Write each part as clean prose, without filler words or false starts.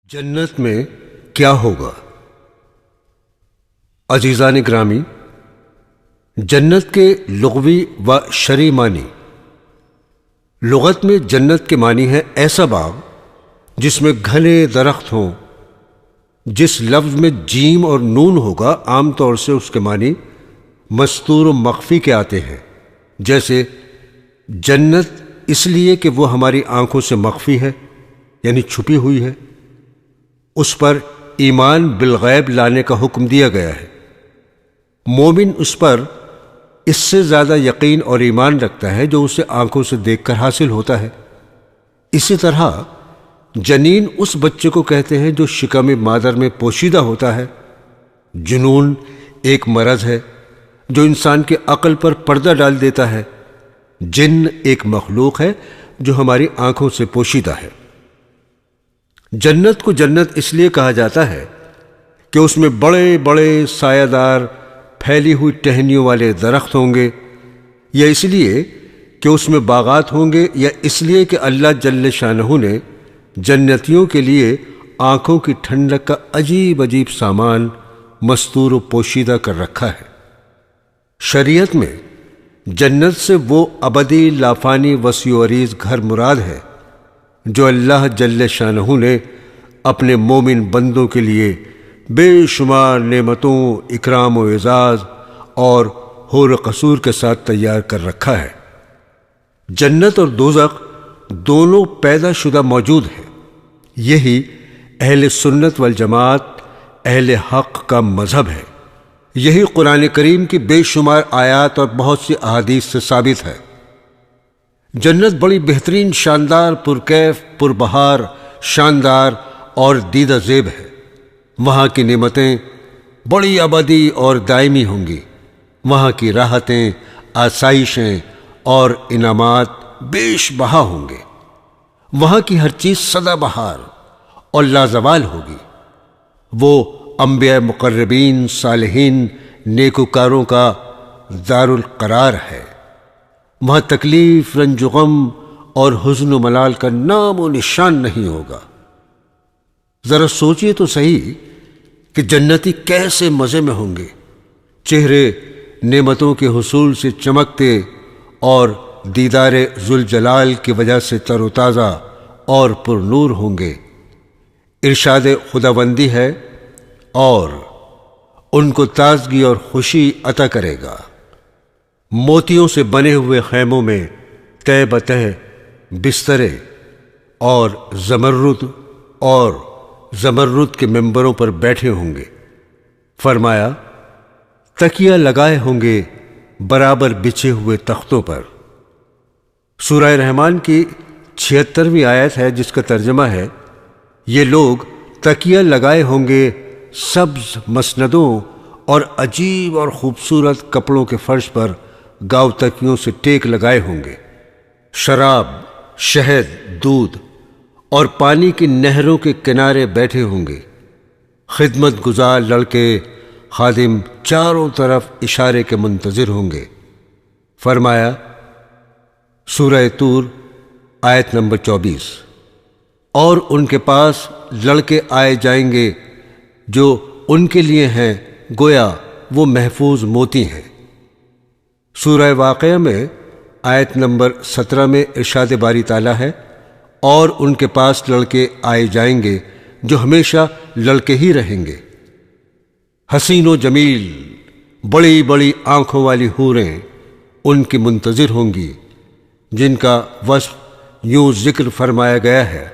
جنت میں کیا ہوگا؟ عزیزان گرامی، جنت کے لغوی و شرعی معنی۔ لغت میں جنت کے معنی ہے ایسا باغ جس میں گھنے درخت ہوں۔ جس لفظ میں جیم اور نون ہوگا عام طور سے اس کے معنی مستور و مخفی کے آتے ہیں، جیسے جنت اس لیے کہ وہ ہماری آنکھوں سے مخفی ہے، یعنی چھپی ہوئی ہے۔ اس پر ایمان بالغیب لانے کا حکم دیا گیا ہے۔ مومن اس پر اس سے زیادہ یقین اور ایمان رکھتا ہے جو اسے آنکھوں سے دیکھ کر حاصل ہوتا ہے۔ اسی طرح جنین اس بچے کو کہتے ہیں جو شکم مادر میں پوشیدہ ہوتا ہے۔ جنون ایک مرض ہے جو انسان کے عقل پر پردہ ڈال دیتا ہے۔ جن ایک مخلوق ہے جو ہماری آنکھوں سے پوشیدہ ہے۔ جنت کو جنت اس لیے کہا جاتا ہے کہ اس میں بڑے بڑے سایہ دار پھیلی ہوئی ٹہنیوں والے درخت ہوں گے، یا اس لیے کہ اس میں باغات ہوں گے، یا اس لیے کہ اللہ جل شانہ نے جنتیوں کے لیے آنکھوں کی ٹھنڈک کا عجیب عجیب سامان مستور و پوشیدہ کر رکھا ہے۔ شریعت میں جنت سے وہ ابدی لافانی وسیع و عریض گھر مراد ہے جو اللہ جل شانہ نے اپنے مومن بندوں کے لیے بے شمار نعمتوں، اکرام و اعزاز اور حور و قصور کے ساتھ تیار کر رکھا ہے۔ جنت اور دوزخ دونوں پیدا شدہ موجود ہیں۔ یہی اہل سنت والجماعت، اہل حق کا مذہب ہے۔ یہی قرآن کریم کی بے شمار آیات اور بہت سی احادیث سے ثابت ہے۔ جنت بڑی بہترین، شاندار، پرکیف، پربہار، شاندار اور دیدہ زیب ہے۔ وہاں کی نعمتیں بڑی ابدی اور دائمی ہوں گی۔ وہاں کی راحتیں، آسائشیں اور انعامات بیش بہا ہوں گے۔ وہاں کی ہر چیز سدا بہار اور لازوال ہوگی۔ وہ انبیاء مقربین، صالحین، نیکوکاروں کا دار القرار ہے۔ وہاں تکلیف، رنج و غم اور حزن و ملال کا نام و نشان نہیں ہوگا۔ ذرا سوچئے تو صحیح کہ جنتی کیسے مزے میں ہوں گے۔ چہرے نعمتوں کے حصول سے چمکتے اور دیدار ذوالجلال کی وجہ سے تر و تازہ اور پر نور ہوں گے۔ ارشاد خداوندی ہے اور ان کو تازگی اور خوشی عطا کرے گا۔ موتیوں سے بنے ہوئے خیموں میں تہ بتہ بسترے اور زمرد کے ممبروں پر بیٹھے ہوں گے۔ فرمایا تکیہ لگائے ہوں گے برابر بچھے ہوئے تختوں پر۔ سورہ رحمان کی 76ویں آیت ہے جس کا ترجمہ ہے، یہ لوگ تکیہ لگائے ہوں گے سبز مسندوں اور عجیب اور خوبصورت کپڑوں کے فرش پر گاؤ تکیوں سے ٹیک لگائے ہوں گے۔ شراب، شہد، دودھ اور پانی کی نہروں کے کنارے بیٹھے ہوں گے۔ خدمت گزار لڑکے، خادم چاروں طرف اشارے کے منتظر ہوں گے۔ فرمایا سورہ طور آیت نمبر 24، اور ان کے پاس لڑکے آئے جائیں گے جو ان کے لیے ہیں گویا وہ محفوظ موتی ہیں۔ سورہ واقعہ میں آیت نمبر 17 میں ارشاد باری تعالیٰ ہے، اور ان کے پاس لڑکے آئے جائیں گے جو ہمیشہ لڑکے ہی رہیں گے۔ حسین و جمیل، بڑی بڑی آنکھوں والی حوریں ان کی منتظر ہوں گی، جن کا وصف یوں ذکر فرمایا گیا ہے۔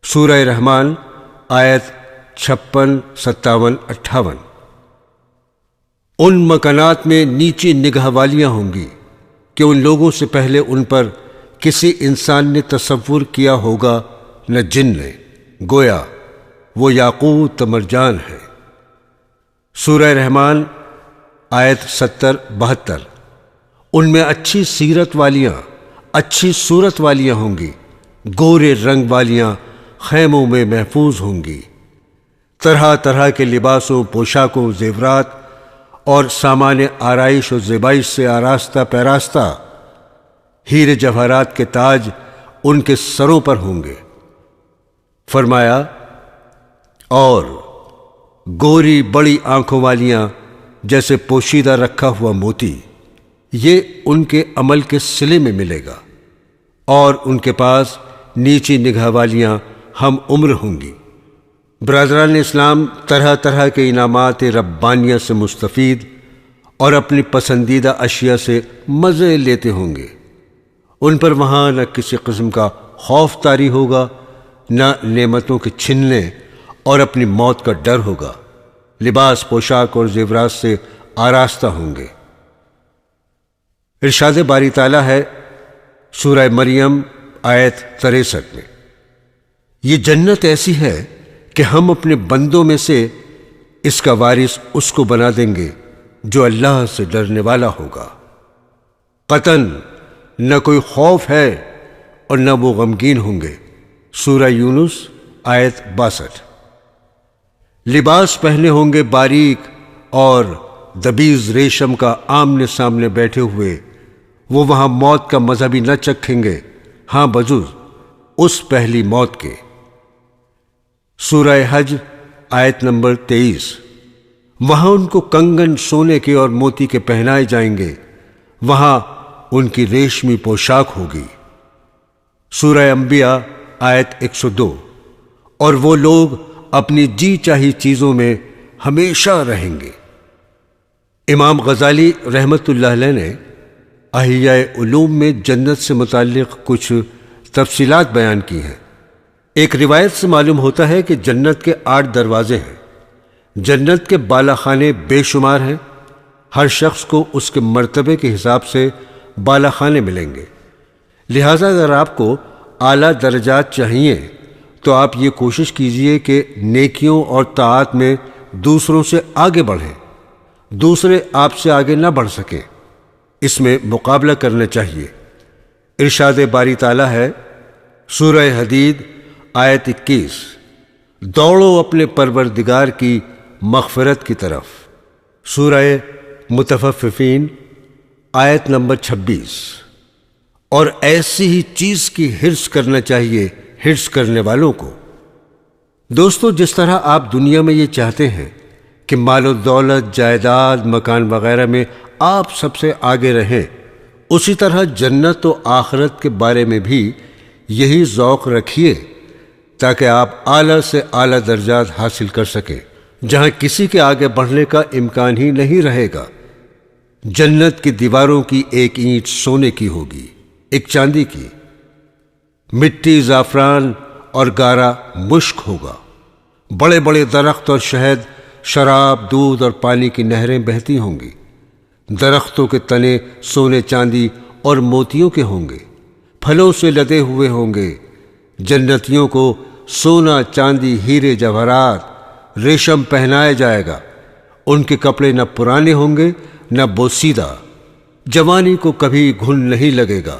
سورہ رحمان آیت 56، 57، 58۔ ان مکانات میں نیچی نگاہ والیاں ہوں گی کہ ان لوگوں سے پہلے ان پر کسی انسان نے تصور کیا ہوگا نہ جن نے، گویا وہ یاقوت مرجان ہے۔ سورہ رحمان آیت 70، 72۔ ان میں اچھی سیرت والیاں، اچھی صورت والیاں ہوں گی، گورے رنگ والیاں خیموں میں محفوظ ہوں گی۔ طرح طرح کے لباسوں، پوشاکوں، زیورات اور سامان آرائش و زیبائش سے آراستہ پیراستہ ہیرے جواہرات کے تاج ان کے سروں پر ہوں گے۔ فرمایا اور گوری بڑی آنکھوں والیاں جیسے پوشیدہ رکھا ہوا موتی، یہ ان کے عمل کے صلے میں ملے گا، اور ان کے پاس نیچی نگاہ والیاں ہم عمر ہوں گی۔ برادران اسلام طرح طرح کے انعامات ربانیہ سے مستفید اور اپنی پسندیدہ اشیاء سے مزے لیتے ہوں گے۔ ان پر وہاں نہ کسی قسم کا خوف طاری ہوگا، نہ نعمتوں کے چھننے اور اپنی موت کا ڈر ہوگا۔ لباس، پوشاک اور زیورات سے آراستہ ہوں گے۔ ارشاد باری تعالیٰ ہے سورہ مریم آیت 63 میں، یہ جنت ایسی ہے کہ ہم اپنے بندوں میں سے اس کا وارث اس کو بنا دیں گے جو اللہ سے ڈرنے والا ہوگا۔ قطعاً نہ کوئی خوف ہے اور نہ وہ غمگین ہوں گے۔ سورہ یونس آیت 62۔ لباس پہنے ہوں گے باریک اور دبیز ریشم کا، آمنے سامنے بیٹھے ہوئے وہ وہاں موت کا مزہ بھی نہ چکھیں گے، ہاں بجز اس پہلی موت کے۔ سورہ حج آیت نمبر 23۔ وہاں ان کو کنگن سونے کے اور موتی کے پہنائے جائیں گے، وہاں ان کی ریشمی پوشاک ہوگی۔ سورہ انبیاء آیت 102۔ اور وہ لوگ اپنی جی چاہی چیزوں میں ہمیشہ رہیں گے۔ امام غزالی رحمت اللہ علیہ نے احیاء علوم میں جنت سے متعلق کچھ تفصیلات بیان کی ہیں۔ ایک روایت سے معلوم ہوتا ہے کہ جنت کے 8 دروازے ہیں۔ جنت کے بالا خانے بے شمار ہیں، ہر شخص کو اس کے مرتبے کے حساب سے بالا خانے ملیں گے۔ لہٰذا اگر آپ کو اعلیٰ درجات چاہیے تو آپ یہ کوشش کیجئے کہ نیکیوں اور طاعات میں دوسروں سے آگے بڑھیں، دوسرے آپ سے آگے نہ بڑھ سکیں، اس میں مقابلہ کرنا چاہیے۔ ارشاد باری تعالیٰ ہے سورہ حدید آیت 21، دوڑو اپنے پروردگار کی مغفرت کی طرف۔ سورہ متفففین آیت نمبر 26۔ اور ایسی ہی چیز کی حرص کرنا چاہیے حرص کرنے والوں کو۔ دوستو، جس طرح آپ دنیا میں یہ چاہتے ہیں کہ مال و دولت، جائیداد، مکان وغیرہ میں آپ سب سے آگے رہیں، اسی طرح جنت و آخرت کے بارے میں بھی یہی ذوق رکھیے تاکہ آپ اعلیٰ سے اعلیٰ درجات حاصل کر سکیں، جہاں کسی کے آگے بڑھنے کا امکان ہی نہیں رہے گا۔ جنت کی دیواروں کی ایک اینٹ سونے کی ہوگی، ایک چاندی کی، مٹی زعفران اور گارا مشک ہوگا۔ بڑے بڑے درخت اور شہد، شراب، دودھ اور پانی کی نہریں بہتی ہوں گی۔ درختوں کے تنے سونے، چاندی اور موتیوں کے ہوں گے، پھلوں سے لدے ہوئے ہوں گے۔ جنتیوں کو سونا، چاندی، ہیرے، جواہرات، ریشم پہنایا جائے گا۔ ان کے کپڑے نہ پرانے ہوں گے نہ بوسیدہ، جوانی کو کبھی گھن نہیں لگے گا،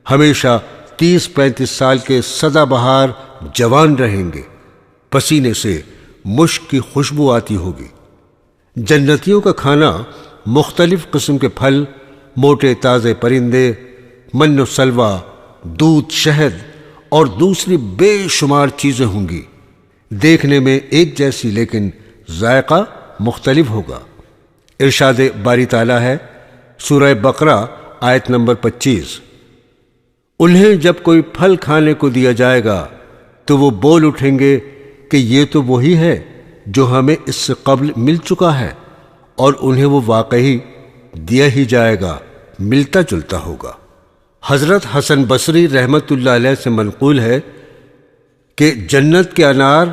ہمیشہ 30-35 سال کے سدا بہار جوان رہیں گے، پسینے سے مشک کی خوشبو آتی ہوگی۔ جنتیوں کا کھانا مختلف قسم کے پھل، موٹے تازے پرندے، من و سلوہ، دودھ، شہد اور دوسری بے شمار چیزیں ہوں گی، دیکھنے میں ایک جیسی لیکن ذائقہ مختلف ہوگا۔ ارشاد باری تعالیٰ ہے سورہ بقرہ آیت نمبر 25، انہیں جب کوئی پھل کھانے کو دیا جائے گا تو وہ بول اٹھیں گے کہ یہ تو وہی ہے جو ہمیں اس سے قبل مل چکا ہے، اور انہیں وہ واقعی دیا ہی جائے گا، ملتا جلتا ہوگا۔ حضرت حسن بصری رحمت اللہ علیہ سے منقول ہے کہ جنت کے انار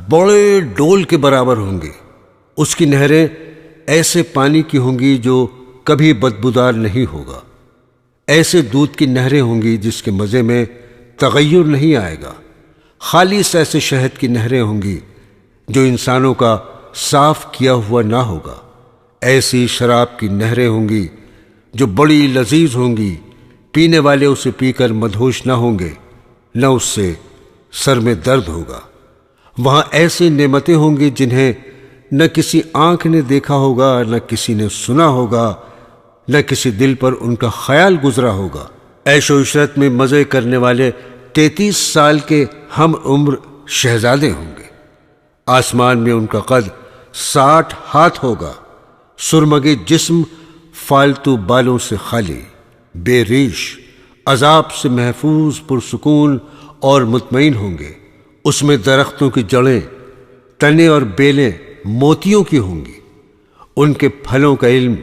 بڑے ڈول کے برابر ہوں گے، اس کی نہریں ایسے پانی کی ہوں گی جو کبھی بدبودار نہیں ہوگا، ایسے دودھ کی نہریں ہوں گی جس کے مزے میں تغیر نہیں آئے گا، خالص ایسے شہد کی نہریں ہوں گی جو انسانوں کا صاف کیا ہوا نہ ہوگا، ایسی شراب کی نہریں ہوں گی جو بڑی لذیذ ہوں گی، پینے والے اسے پی کر مدہوش نہ ہوں گے، نہ اس سے سر میں درد ہوگا۔ وہاں ایسی نعمتیں ہوں گی جنہیں نہ کسی آنکھ نے دیکھا ہوگا، نہ کسی نے سنا ہوگا، نہ کسی دل پر ان کا خیال گزرا ہوگا۔ عیش و عشرت میں مزے کرنے والے 33 سال کے ہم عمر شہزادے ہوں گے۔ آسمان میں ان کا قد 60 ہاتھ ہوگا، سرمگے جسم، فالتو بالوں سے خالی، بے ریش، عذاب سے محفوظ، پرسکون اور مطمئن ہوں گے۔ اس میں درختوں کی جڑیں، تنے اور بیلیں موتیوں کی ہوں گی۔ ان کے پھلوں کا علم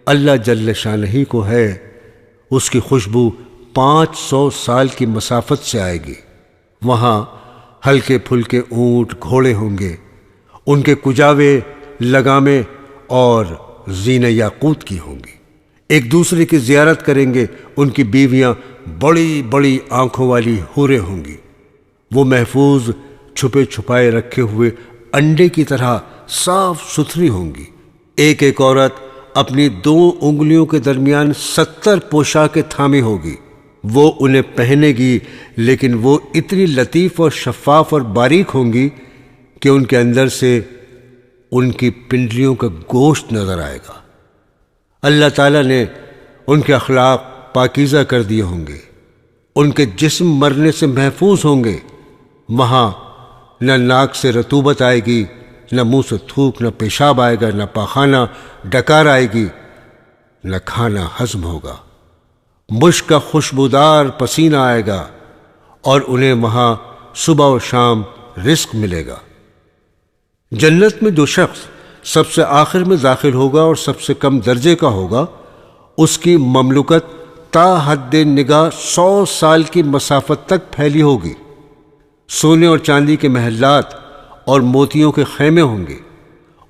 اللہ جل شانہ کو ہے، اس کی خوشبو 500 سال کی مسافت سے آئے گی۔ وہاں ہلکے پھلکے اونٹ، گھوڑے ہوں گے، ان کے کجاوے، لگامیں اور زینے یاقوت کی ہوں گی۔ ایک دوسرے کی زیارت کریں گے، ان کی بیویاں بڑی بڑی آنکھوں والی حوریں ہوں گی۔ وہ محفوظ، چھپے چھپائے رکھے ہوئے انڈے کی طرح صاف ستھری ہوں گی۔ ایک ایک عورت اپنی 2 انگلیوں کے درمیان 70 پوشاکیں تھامے ہوگی۔ وہ انہیں پہنے گی، لیکن وہ اتنی لطیف اور شفاف اور باریک ہوں گی کہ ان کے اندر سے ان کی پنڈلیوں کا گوشت نظر آئے گا۔ اللہ تعالیٰ نے ان کے اخلاق پاکیزہ کر دیے ہوں گے، ان کے جسم مرنے سے محفوظ ہوں گے۔ وہاں نہ ناک سے رطوبت آئے گی، نہ منہ سے تھوک، نہ پیشاب آئے گا، نہ پاخانہ، ڈکار آئے گی، نہ کھانا ہضم ہوگا۔ مشک کا خوشبودار پسینہ آئے گا، اور انہیں وہاں صبح و شام رزق ملے گا۔ جنت میں جو شخص سب سے آخر میں داخل ہوگا اور سب سے کم درجے کا ہوگا، اس کی مملکت تا حد نگاہ 100 سال کی مسافت تک پھیلی ہوگی۔ سونے اور چاندی کے محلات اور موتیوں کے خیمے ہوں گے۔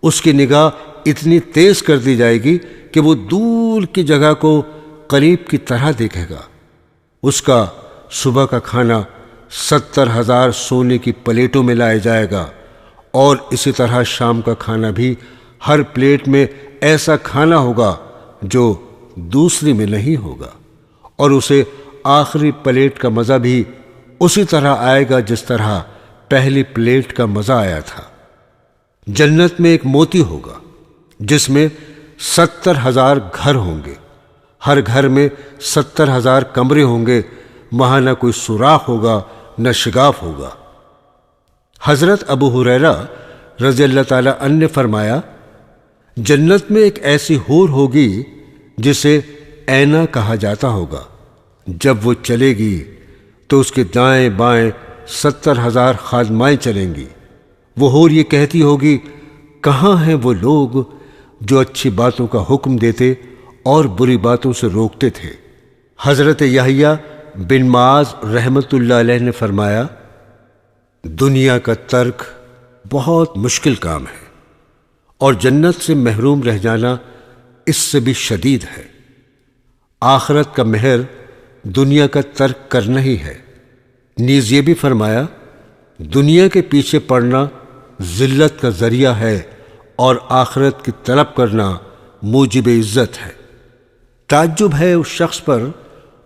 اس کی نگاہ اتنی تیز کر دی جائے گی کہ وہ دور کی جگہ کو قریب کی طرح دیکھے گا۔ اس کا صبح کا کھانا 70,000 سونے کی پلیٹوں میں لایا جائے گا، اور اسی طرح شام کا کھانا بھی ہر پلیٹ میں ایسا کھانا ہوگا جو دوسری میں نہیں ہوگا، اور اسے آخری پلیٹ کا مزہ بھی اسی طرح آئے گا جس طرح پہلی پلیٹ کا مزہ آیا تھا۔ جنت میں ایک موتی ہوگا جس میں 70,000 گھر ہوں گے، ہر گھر میں 70,000 کمرے ہوں گے۔ وہاں نہ کوئی سوراخ ہوگا، نہ شگاف ہوگا۔ حضرت ابو ہریرہ رضی اللہ تعالی عنہ نے فرمایا، جنت میں ایک ایسی حور ہوگی جسے اینا کہا جاتا ہوگا۔ جب وہ چلے گی تو اس کے دائیں بائیں 70,000 خادمائیں چلیں گی۔ وہ حور یہ کہتی ہوگی، کہاں ہیں وہ لوگ جو اچھی باتوں کا حکم دیتے اور بری باتوں سے روکتے تھے؟ حضرت یحییٰ بن معاذ رحمت اللہ علیہ نے فرمایا، دنیا کا ترک بہت مشکل کام ہے، اور جنت سے محروم رہ جانا اس سے بھی شدید ہے۔ آخرت کا مہر دنیا کا ترک کرنا ہی ہے۔ نیز یہ بھی فرمایا، دنیا کے پیچھے پڑنا ذلت کا ذریعہ ہے، اور آخرت کی طلب کرنا موجب عزت ہے۔ تعجب ہے اس شخص پر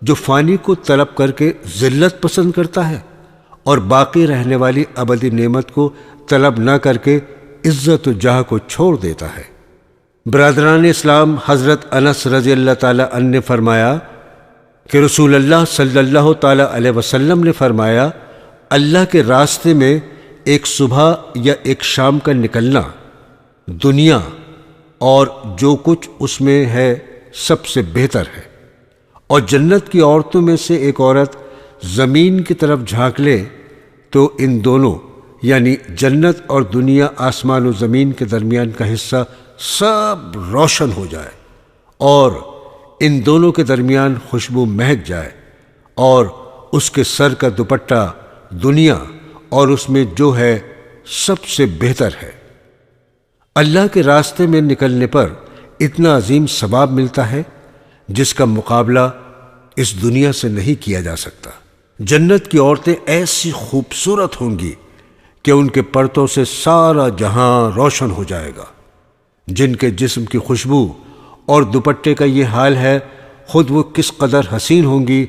جو فانی کو طلب کر کے ذلت پسند کرتا ہے، اور باقی رہنے والی ابدی نعمت کو طلب نہ کر کے عزت و جاہ کو چھوڑ دیتا ہے۔ برادران اسلام، حضرت انس رضی اللہ تعالی عنہ نے فرمایا کہ رسول اللہ صلی اللہ تعالی علیہ وسلم نے فرمایا، اللہ کے راستے میں ایک صبح یا ایک شام کا نکلنا دنیا اور جو کچھ اس میں ہے سب سے بہتر ہے، اور جنت کی عورتوں میں سے ایک عورت زمین کی طرف جھانک لے تو ان دونوں یعنی جنت اور دنیا، آسمان و زمین کے درمیان کا حصہ سب روشن ہو جائے، اور ان دونوں کے درمیان خوشبو مہک جائے، اور اس کے سر کا دوپٹہ دنیا اور اس میں جو ہے سب سے بہتر ہے۔ اللہ کے راستے میں نکلنے پر اتنا عظیم ثواب ملتا ہے جس کا مقابلہ اس دنیا سے نہیں کیا جا سکتا۔ جنت کی عورتیں ایسی خوبصورت ہوں گی کہ ان کے پرتوں سے سارا جہاں روشن ہو جائے گا۔ جن کے جسم کی خوشبو اور دوپٹے کا یہ حال ہے، خود وہ کس قدر حسین ہوں گی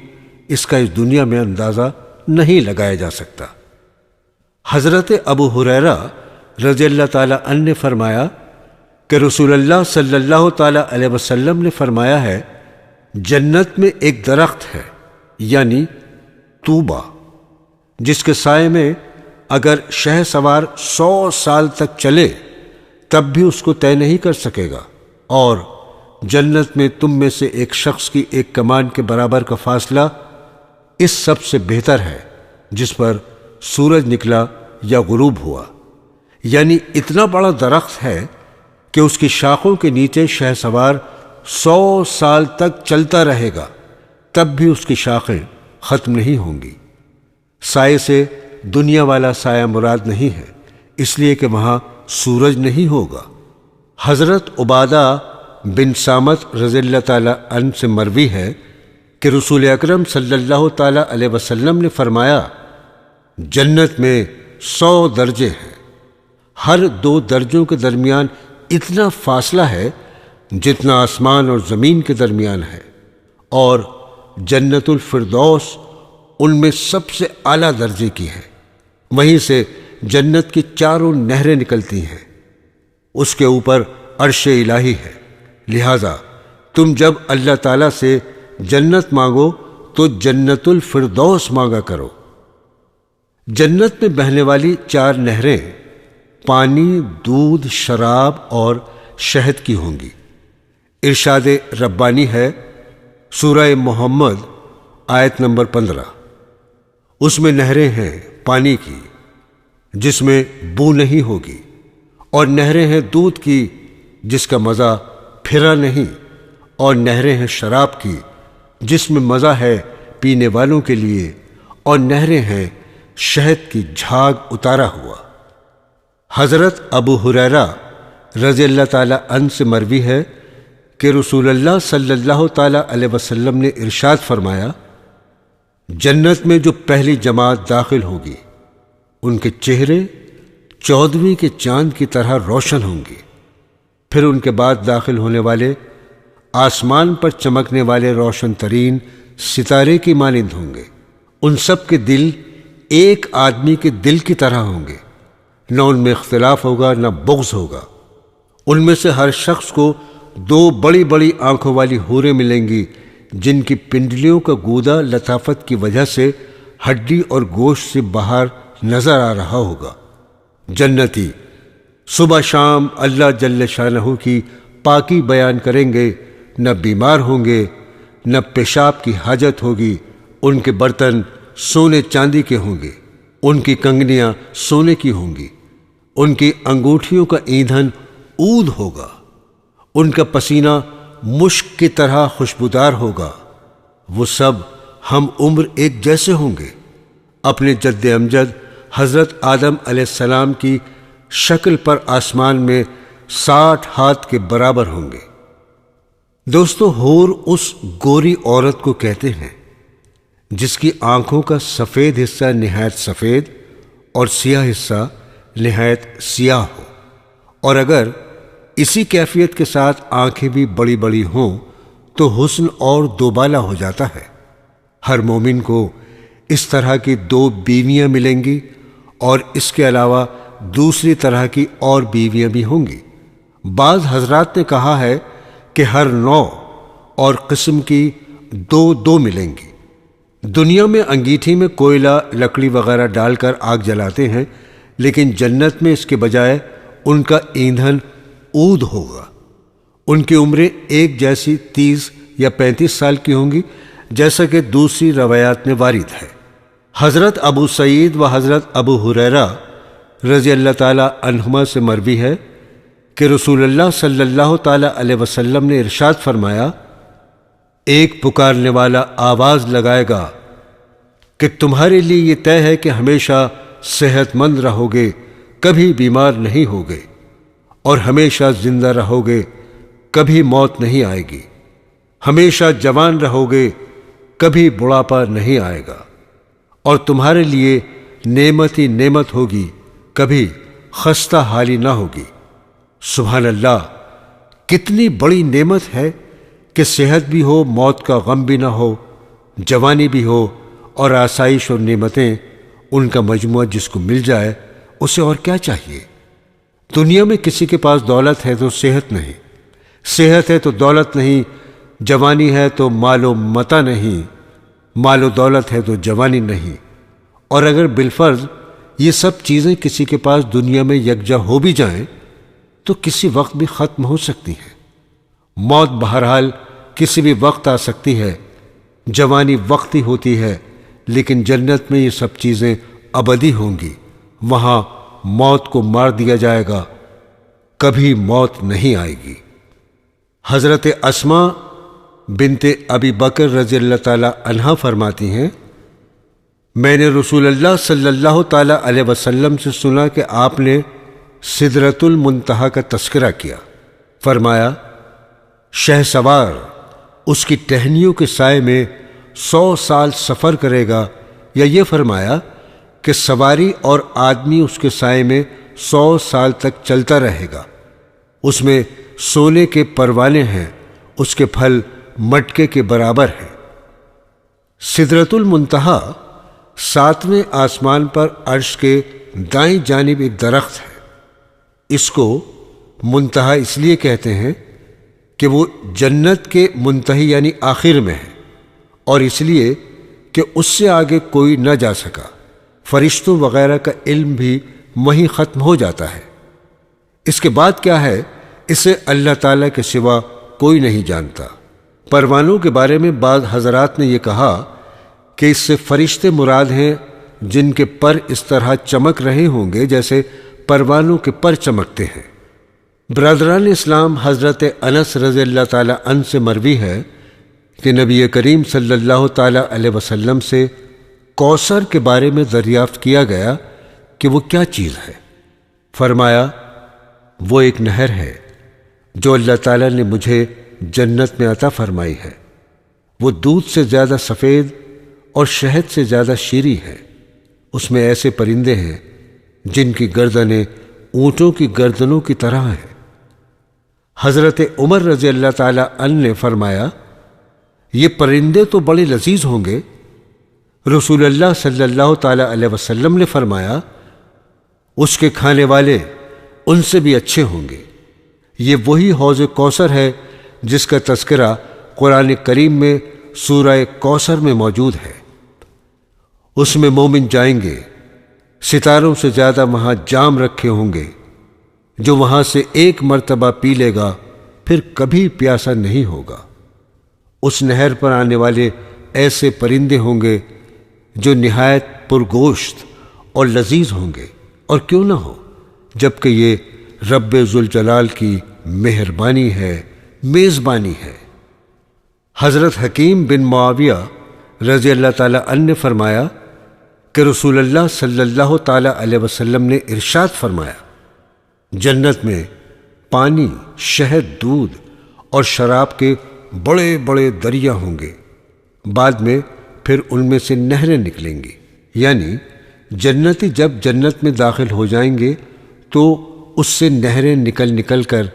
اس کا اس دنیا میں اندازہ نہیں لگایا جا سکتا۔ حضرت ابو ہریرہ رضی اللہ تعالی عنہ نے فرمایا کہ رسول اللہ صلی اللہ تعالی علیہ وسلم نے فرمایا ہے، جنت میں ایک درخت ہے یعنی طوبہ، جس کے سائے میں اگر شہ سوار 100 سال تک چلے تب بھی اس کو طے نہیں کر سکے گا، اور جنت میں تم میں سے ایک شخص کی ایک کمان کے برابر کا فاصلہ اس سب سے بہتر ہے جس پر سورج نکلا یا غروب ہوا۔ یعنی اتنا بڑا درخت ہے کہ اس کی شاخوں کے نیچے شہ سوار 100 سال تک چلتا رہے گا، تب بھی اس کی شاخیں ختم نہیں ہوں گی۔ سائے سے دنیا والا سایہ مراد نہیں ہے، اس لیے کہ وہاں سورج نہیں ہوگا۔ حضرت عبادہ بن صامت رضی اللہ تعالی عنہ سے مروی ہے کہ رسول اکرم صلی اللہ تعالی علیہ وسلم نے فرمایا، جنت میں 100 درجے ہیں، ہر 2 درجوں کے درمیان اتنا فاصلہ ہے جتنا آسمان اور زمین کے درمیان ہے، اور جنت الفردوس ان میں سب سے اعلیٰ درجے کی ہے۔ وہیں سے جنت کی 4 نہریں نکلتی ہیں، اس کے اوپر عرش الہی ہے۔ لہذا تم جب اللہ تعالیٰ سے جنت مانگو تو جنت الفردوس مانگا کرو۔ جنت میں بہنے والی 4 نہریں پانی، دودھ، شراب اور شہد کی ہوں گی۔ ارشاد ربانی ہے سورہ محمد آیت نمبر 15، اس میں نہریں ہیں پانی کی جس میں بو نہیں ہوگی، اور نہریں ہیں دودھ کی جس کا مزہ پھرا نہیں، اور نہریں ہیں شراب کی جس میں مزہ ہے پینے والوں کے لیے، اور نہریں ہیں شہد کی جھاگ اتارا ہوا۔ حضرت ابو ہریرہ رضی اللہ تعالی عنہ سے مروی ہے کہ رسول اللہ صلی اللہ تعالی علیہ وسلم نے ارشاد فرمایا، جنت میں جو پہلی جماعت داخل ہوگی ان کے چہرے 14ویں کے چاند کی طرح روشن ہوں گے، پھر ان کے بعد داخل ہونے والے آسمان پر چمکنے والے روشن ترین ستارے کی مانند ہوں گے۔ ان سب کے دل ایک آدمی کے دل کی طرح ہوں گے، نہ ان میں اختلاف ہوگا نہ بغض ہوگا۔ ان میں سے ہر شخص کو 2 بڑی بڑی آنکھوں والی حوریں ملیں گی جن کی پنڈلیوں کا گودا لطافت کی وجہ سے ہڈی اور گوشت سے باہر نظر آ رہا ہوگا۔ جنتی صبح شام اللہ جل شانہ کی پاکی بیان کریں گے، نہ بیمار ہوں گے، نہ پیشاب کی حاجت ہوگی۔ ان کے برتن سونے چاندی کے ہوں گے، ان کی کنگنیاں سونے کی ہوں گی، ان کی انگوٹھیوں کا ایندھن عود ہوگا، ان کا پسینہ مشک کی طرح خوشبودار ہوگا۔ وہ سب ہم عمر ایک جیسے ہوں گے، اپنے جد امجد حضرت آدم علیہ السلام کی شکل پر آسمان میں 60 ہاتھ کے برابر ہوں گے۔ دوستو، حور اس گوری عورت کو کہتے ہیں جس کی آنکھوں کا سفید حصہ نہایت سفید اور سیاہ حصہ نہایت سیاہ ہو، اور اگر اسی کیفیت کے ساتھ آنکھیں بھی بڑی بڑی ہوں تو حسن اور دوبالا ہو جاتا ہے۔ ہر مومن کو اس طرح کی 2 بیویاں ملیں گی، اور اس کے علاوہ دوسری طرح کی اور بیویاں بھی ہوں گی۔ بعض حضرات نے کہا ہے کہ ہر نوع اور قسم کی 2 ملیں گی۔ دنیا میں انگیٹھی میں کوئلہ، لکڑی وغیرہ ڈال کر آگ جلاتے ہیں، لیکن جنت میں اس کے بجائے ان کا ایندھن عود ہوگا۔ ان کی عمریں ایک جیسی 30 یا 35 سال کی ہوں گی، جیسا کہ دوسری روایات میں وارد ہے۔ حضرت ابو سعید و حضرت ابو ہریرہ رضی اللہ تعالی عنہما سے مروی ہے کہ رسول اللہ صلی اللہ تعالی علیہ وسلم نے ارشاد فرمایا، ایک پکارنے والا آواز لگائے گا کہ تمہارے لیے یہ طے ہے کہ ہمیشہ صحت مند رہو گے، کبھی بیمار نہیں ہوگے، اور ہمیشہ زندہ رہو گے، کبھی موت نہیں آئے گی، ہمیشہ جوان رہو گے، کبھی بڑھاپا نہیں آئے گا، اور تمہارے لیے نعمت ہی نعمت ہوگی، کبھی خستہ حالی نہ ہوگی۔ سبحان اللہ، کتنی بڑی نعمت ہے کہ صحت بھی ہو، موت کا غم بھی نہ ہو، جوانی بھی ہو، اور آسائش اور نعمتیں ان کا مجموعہ جس کو مل جائے اسے اور کیا چاہیے۔ دنیا میں کسی کے پاس دولت ہے تو صحت نہیں، صحت ہے تو دولت نہیں، جوانی ہے تو مال و متاع نہیں، مال و دولت ہے تو جوانی نہیں، اور اگر بالفرض یہ سب چیزیں کسی کے پاس دنیا میں یکجا ہو بھی جائیں تو کسی وقت بھی ختم ہو سکتی ہیں۔ موت بہرحال کسی بھی وقت آ سکتی ہے، جوانی وقتی ہوتی ہے، لیکن جنت میں یہ سب چیزیں ابدی ہوں گی۔ وہاں موت کو مار دیا جائے گا، کبھی موت نہیں آئے گی۔ حضرت اسماء بنت ابی بکر رضی اللہ تعالی عنہا فرماتی ہیں، میں نے رسول اللہ صلی اللہ تعالی علیہ وسلم سے سنا کہ آپ نے سدرۃ المنتہا کا تذکرہ کیا۔ فرمایا، شہ سوار اس کی ٹہنیوں کے سائے میں 100 سال سفر کرے گا، یا یہ فرمایا کہ سواری اور آدمی اس کے سائے میں 100 سال تک چلتا رہے گا۔ اس میں سونے کے پروانے ہیں، اس کے پھل مٹکے کے برابر ہیں۔ سدرۃ المنتہا 7ویں آسمان پر عرش کے دائیں جانب ایک درخت ہے۔ اس کو منتہا اس لیے کہتے ہیں کہ وہ جنت کے منتہی یعنی آخر میں ہے، اور اس لیے کہ اس سے آگے کوئی نہ جا سکا۔ فرشتوں وغیرہ کا علم بھی وہیں ختم ہو جاتا ہے۔ اس کے بعد کیا ہے، اسے اللہ تعالیٰ کے سوا کوئی نہیں جانتا۔ پروانوں کے بارے میں بعض حضرات نے یہ کہا کہ اس سے فرشتے مراد ہیں جن کے پر اس طرح چمک رہے ہوں گے جیسے پروانوں کے پر چمکتے ہیں۔ برادران اسلام، حضرت انس رضی اللہ تعالی عنہ سے مروی ہے کہ نبی کریم صلی اللہ تعالی علیہ وسلم سے کوثر کے بارے میں دریافت کیا گیا کہ وہ کیا چیز ہے۔ فرمایا، وہ ایک نہر ہے جو اللہ تعالیٰ نے مجھے جنت میں عطا فرمائی ہے۔ وہ دودھ سے زیادہ سفید اور شہد سے زیادہ شیریں ہے۔ اس میں ایسے پرندے ہیں جن کی گردنیں اونٹوں کی گردنوں کی طرح ہیں۔ حضرت عمر رضی اللہ تعالی عنہ نے فرمایا، یہ پرندے تو بڑے لذیذ ہوں گے۔ رسول اللہ صلی اللہ تعالی علیہ وسلم نے فرمایا، اس کے کھانے والے ان سے بھی اچھے ہوں گے۔ یہ وہی حوض کوثر ہے جس کا تذکرہ قرآن کریم میں سورہ کوثر میں موجود ہے۔ اس میں مومن جائیں گے، ستاروں سے زیادہ وہاں جام رکھے ہوں گے، جو وہاں سے ایک مرتبہ پی لے گا پھر کبھی پیاسا نہیں ہوگا۔ اس نہر پر آنے والے ایسے پرندے ہوں گے جو نہایت پرگوشت اور لذیذ ہوں گے، اور کیوں نہ ہو، جبکہ یہ رب ذوالجلال کی مہربانی ہے، میزبانی ہے۔ حضرت حکیم بن معاویہ رضی اللہ تعالی عنہ نے فرمایا کہ رسول اللہ صلی اللہ تعالی علیہ وسلم نے ارشاد فرمایا، جنت میں پانی، شہد، دودھ اور شراب کے بڑے بڑے دریا ہوں گے، بعد میں پھر ان میں سے نہریں نکلیں گی۔ یعنی جنتی جب جنت میں داخل ہو جائیں گے تو اس سے نہریں نکل نکل کر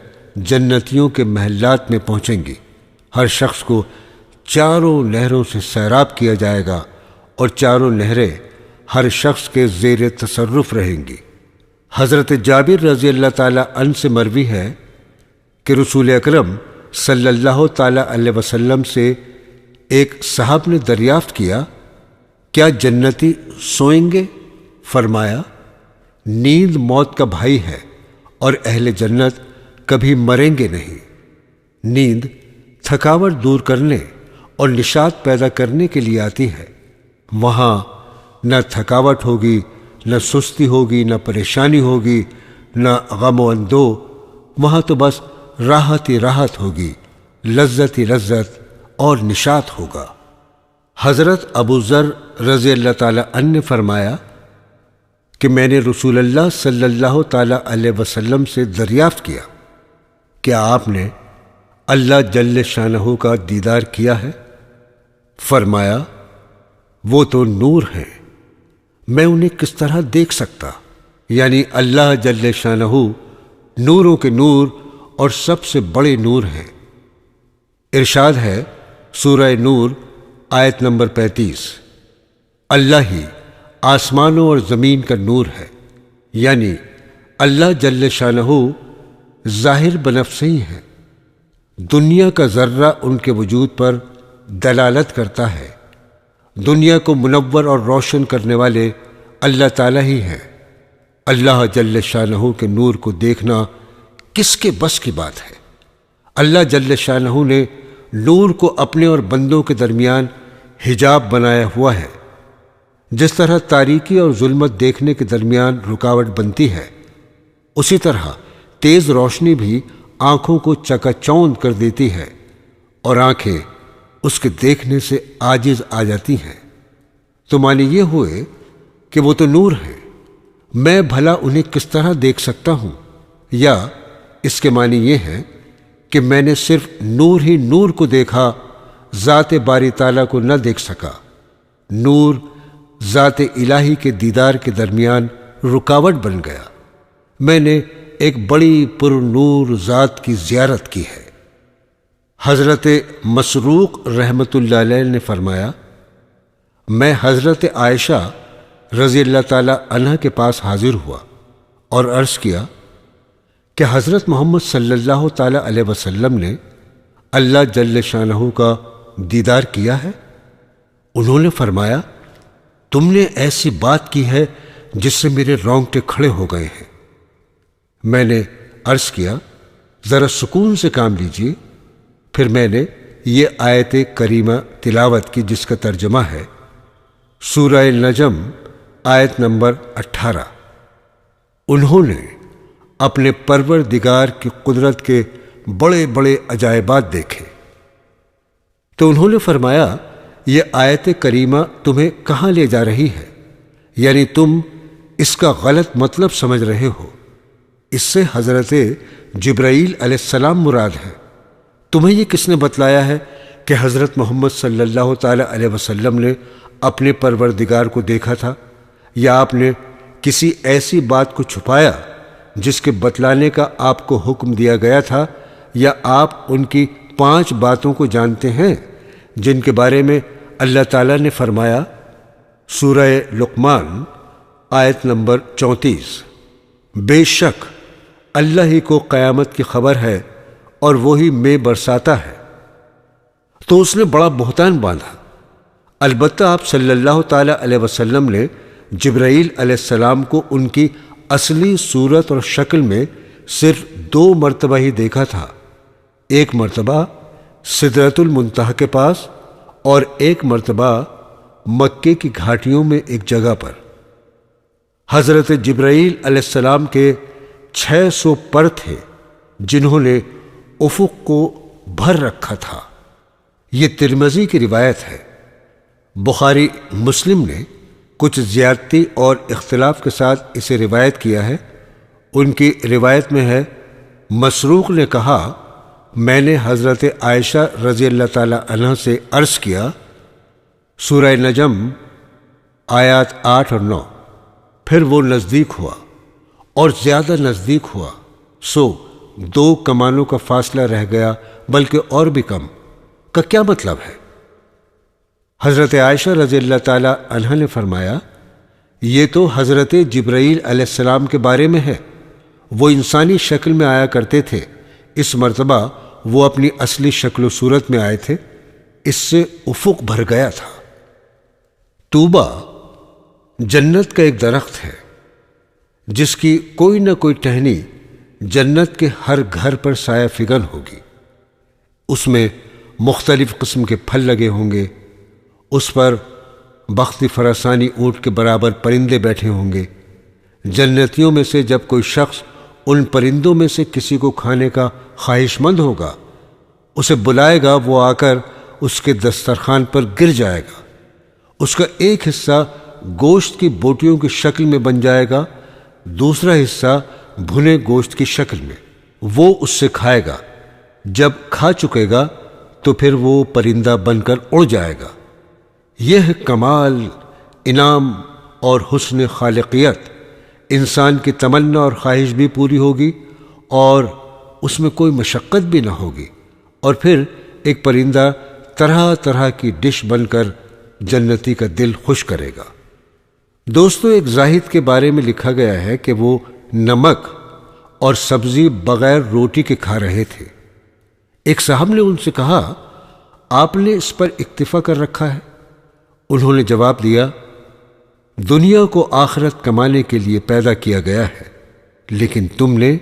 جنتیوں کے محلات میں پہنچیں گی۔ ہر شخص کو چاروں نہروں سے سیراب کیا جائے گا، اور چاروں نہریں ہر شخص کے زیر تصرف رہیں گی۔ حضرت جابر رضی اللہ تعالی عنہ سے مروی ہے کہ رسول اکرم صلی اللہ تعالی علیہ وسلم سے ایک صاحب نے دریافت کیا، کیا جنتی سوئیں گے؟ فرمایا، نیند موت کا بھائی ہے اور اہل جنت کبھی مریں گے نہیں۔ نیند تھکاوٹ دور کرنے اور نشاط پیدا کرنے کے لیے آتی ہے۔ وہاں نہ تھکاوٹ ہوگی، نہ سستی ہوگی، نہ پریشانی ہوگی، نہ غم و اندو۔ وہاں تو بس راحت ہی راحت ہوگی، لذت ہی لذت اور نشاط ہوگا۔ حضرت ابو ذر رضی اللہ تعالی عنہ نے فرمایا کہ میں نے رسول اللہ صلی اللہ تعالی علیہ وسلم سے دریافت کیا، کیا آپ نے اللہ جل شانہ کا دیدار کیا ہے؟ فرمایا، وہ تو نور ہیں، میں انہیں کس طرح دیکھ سکتا؟ یعنی اللہ جل شانہ نوروں کے نور اور سب سے بڑے نور ہیں۔ ارشاد ہے سورہ نور آیت نمبر 35، اللہ ہی آسمانوں اور زمین کا نور ہے، یعنی اللہ جل شانہ ظاہر بنفسہ ہی ہیں۔ دنیا کا ذرہ ان کے وجود پر دلالت کرتا ہے۔ دنیا کو منور اور روشن کرنے والے اللہ تعالیٰ ہی ہیں۔ اللہ جل شانہ کے نور کو دیکھنا کس کے بس کی بات ہے؟ اللہ جل شانہ نے نور کو اپنے اور بندوں کے درمیان حجاب بنایا ہوا ہے۔ جس طرح تاریکی اور ظلمت دیکھنے کے درمیان رکاوٹ بنتی ہے، اسی طرح تیز روشنی بھی آنکھوں کو چکا چوند کر دیتی ہے اور آنکھیں اس کے دیکھنے سے عاجز آ جاتی ہیں۔ تو معنی یہ ہوئے کہ وہ تو نور ہے، میں بھلا انہیں کس طرح دیکھ سکتا ہوں؟ یا اس کے معنی یہ ہے کہ میں نے صرف نور ہی نور کو دیکھا، ذات باری تعالیٰ کو نہ دیکھ سکا۔ نور ذات الہی کے دیدار کے درمیان رکاوٹ بن گیا۔ میں نے ایک بڑی پر نور ذات کی زیارت کی ہے۔ حضرت مسروق رحمۃ اللہ علیہ نے فرمایا، میں حضرت عائشہ رضی اللہ تعالی عنہ کے پاس حاضر ہوا اور عرض کیا کہ حضرت محمد صلی اللہ تعالی علیہ وسلم نے اللہ جل شانہ کا دیدار کیا ہے؟ انہوں نے فرمایا، تم نے ایسی بات کی ہے جس سے میرے رونگٹے کھڑے ہو گئے ہیں۔ میں نے عرض کیا، ذرا سکون سے کام لیجیے۔ پھر میں نے یہ آیت کریمہ تلاوت کی جس کا ترجمہ ہے سورہ نجم آیت نمبر 18۔ انہوں نے اپنے پروردگار کی قدرت کے بڑے بڑے عجائبات دیکھے۔ تو انہوں نے فرمایا، یہ آیت کریمہ تمہیں کہاں لے جا رہی ہے؟ یعنی تم اس کا غلط مطلب سمجھ رہے ہو۔ اس سے حضرت جبرائیل علیہ السلام مراد ہے۔ تمہیں یہ کس نے بتلایا ہے کہ حضرت محمد صلی اللہ تعالی علیہ وسلم نے اپنے پروردگار کو دیکھا تھا؟ یا آپ نے کسی ایسی بات کو چھپایا جس کے بتلانے کا آپ کو حکم دیا گیا تھا؟ یا آپ ان کی 5 باتوں کو جانتے ہیں جن کے بارے میں اللہ تعالیٰ نے فرمایا سورہ لقمان آیت نمبر 34، بے شک اللہ ہی کو قیامت کی خبر ہے اور وہی میں برساتا ہے۔ تو اس نے بڑا بہتان باندھا۔ البتہ آپ صلی اللہ تعالی علیہ وسلم نے جبرائیل علیہ السلام کو ان کی اصلی صورت اور شکل میں صرف 2 مرتبہ ہی دیکھا تھا۔ ایک مرتبہ سدرۃ المنتہا کے پاس اور ایک مرتبہ مکے کی گھاٹیوں میں ایک جگہ پر۔ حضرت جبرائیل علیہ السلام کے 600 پر تھے جنہوں نے افق کو بھر رکھا تھا۔ یہ ترمذی کی روایت ہے۔ بخاری مسلم نے کچھ زیادتی اور اختلاف کے ساتھ اسے روایت کیا ہے۔ ان کی روایت میں ہے، مسروق نے کہا، میں نے حضرت عائشہ رضی اللہ تعالی عنہ سے عرض کیا، سورہ نجم آیات 8 اور 9۔ پھر وہ نزدیک ہوا اور زیادہ نزدیک ہوا، سو 2 کمانوں کا فاصلہ رہ گیا، بلکہ اور بھی کم۔ کا کیا مطلب ہے؟ حضرت عائشہ رضی اللہ تعالی عنہ نے فرمایا، یہ تو حضرت جبرائیل علیہ السلام کے بارے میں ہے۔ وہ انسانی شکل میں آیا کرتے تھے، اس مرتبہ وہ اپنی اصلی شکل و صورت میں آئے تھے، اس سے افق بھر گیا تھا۔ طوبہ جنت کا ایک درخت ہے جس کی کوئی نہ کوئی ٹہنی جنت کے ہر گھر پر سایہ فگن ہوگی۔ اس میں مختلف قسم کے پھل لگے ہوں گے، اس پر بخت فرسانی اونٹ کے برابر پرندے بیٹھے ہوں گے۔ جنتیوں میں سے جب کوئی شخص ان پرندوں میں سے کسی کو کھانے کا خواہش مند ہوگا، اسے بلائے گا، وہ آ کر اس کے دسترخوان پر گر جائے گا۔ اس کا ایک حصہ گوشت کی بوٹیوں کی شکل میں بن جائے گا، دوسرا حصہ بھنے گوشت کی شکل میں۔ وہ اس سے کھائے گا، جب کھا چکے گا تو پھر وہ پرندہ بن کر اڑ جائے گا۔ یہ کمال، انعام اور حسن خالقیت، انسان کی تمنا اور خواہش بھی پوری ہوگی اور اس میں کوئی مشقت بھی نہ ہوگی، اور پھر ایک پرندہ طرح طرح کی ڈش بن کر جنتی کا دل خوش کرے گا۔ دوستو، ایک زاہد کے بارے میں لکھا گیا ہے کہ وہ نمک اور سبزی بغیر روٹی کے کھا رہے تھے۔ ایک صاحب نے ان سے کہا، آپ نے اس پر اکتفا کر رکھا ہے؟ انہوں نے جواب دیا، دنیا کو آخرت کمانے کے لیے پیدا کیا گیا ہے، لیکن تم نے